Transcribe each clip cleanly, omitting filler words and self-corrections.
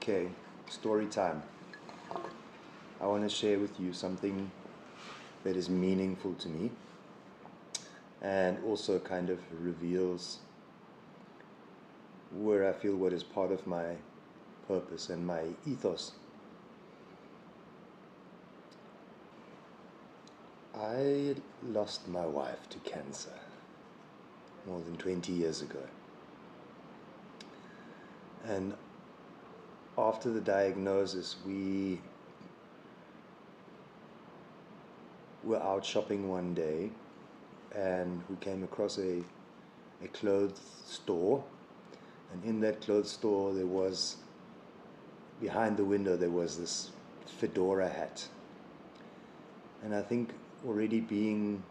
Okay, story time. I want to share with you something that is meaningful to me and also kind of reveals where I feel what is part of my purpose and my ethos. I lost my wife to cancer more than 20 years ago. And after the diagnosis, we were out shopping one day and we came across a clothes store, and in that clothes store there was, behind the window there was this fedora hat. And I think already being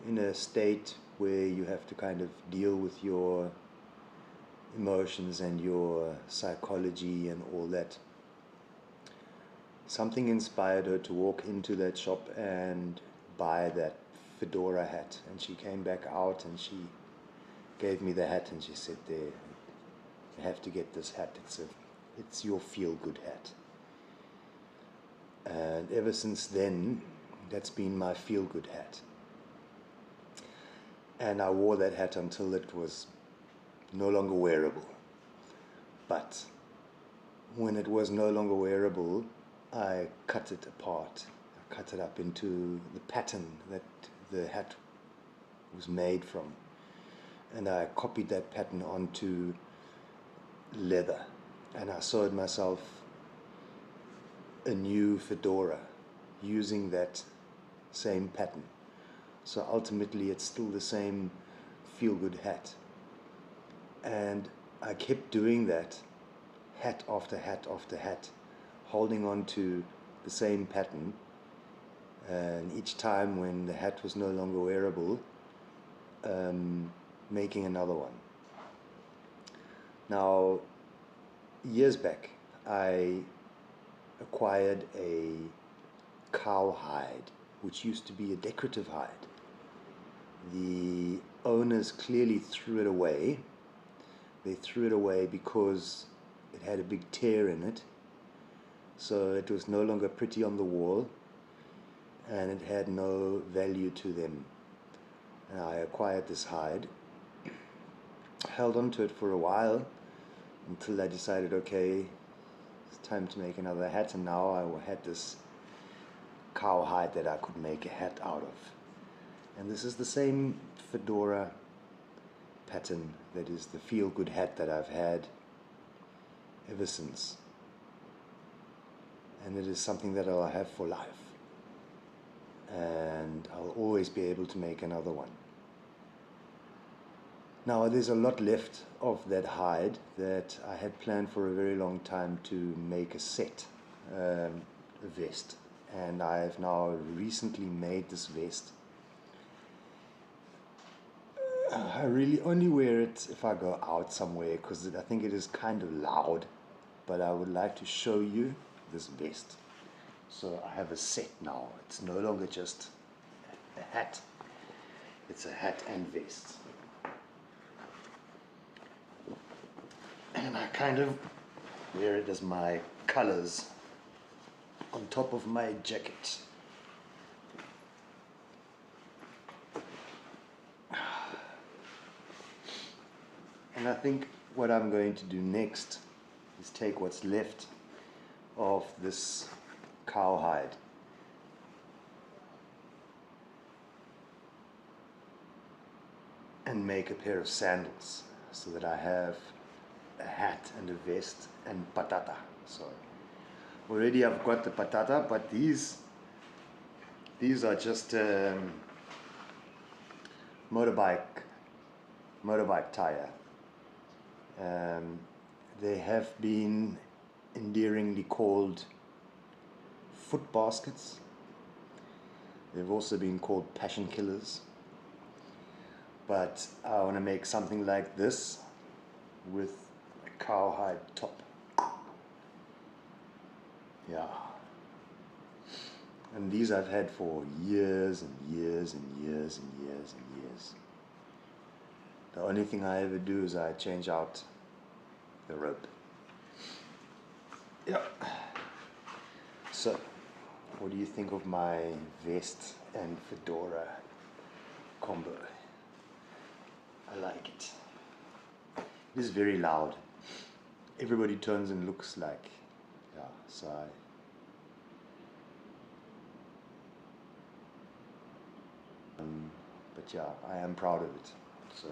in a state where you have to kind of deal with your emotions and your psychology and all that, something inspired her to walk into that shop and buy that fedora hat. And she came back out and she gave me the hat and she said, "There, you have to get this hat. It's your feel-good hat." And ever since then, that's been my feel-good hat. And I wore that hat until it was no longer wearable. But when it was no longer wearable, I cut it apart. I cut it up into the pattern that the hat was made from. And I copied that pattern onto leather. And I sewed myself a new fedora using that same pattern. So ultimately it's still the same feel-good hat. And I kept doing that, hat after hat after hat, holding on to the same pattern, and each time when the hat was no longer wearable, making another one. Now, years back, I acquired a cowhide, which used to be a decorative hide. The owners clearly threw it away. They threw it away because it had a big tear in it, so it was no longer pretty on the wall and it had no value to them. And I acquired this hide, held on to it for a while until I decided, okay, it's time to make another hat. And now I had this cowhide that I could make a hat out of. And this is the same fedora pattern that is the feel-good hat that I've had ever since. And it is something that I'll have for life. And I'll always be able to make another one. Now, there's a lot left of that hide that I had planned for a very long time to make a set, a vest. And I've now recently made this vest. I really only wear it if I go out somewhere because I think it is kind of loud, but I would like to show you this vest. So I have a set now. It's no longer just a hat, it's a hat and vest. And I kind of wear it as my colors on top of my jacket. And I think what I'm going to do next is take what's left of this cowhide and make a pair of sandals so that I have a hat and a vest and patata. So already I've got the patata, but these are just motorbike tire. They have been endearingly called foot baskets. They've also been called passion killers. But I want to make something like this with a cowhide top. Yeah. And these I've had for years and years and years and years and years. The only thing I ever do is I change out the rope. Yeah. So, what do you think of my vest and fedora combo? I like it. It is very loud. Everybody turns and looks like, yeah, so but yeah, I am proud of it. So.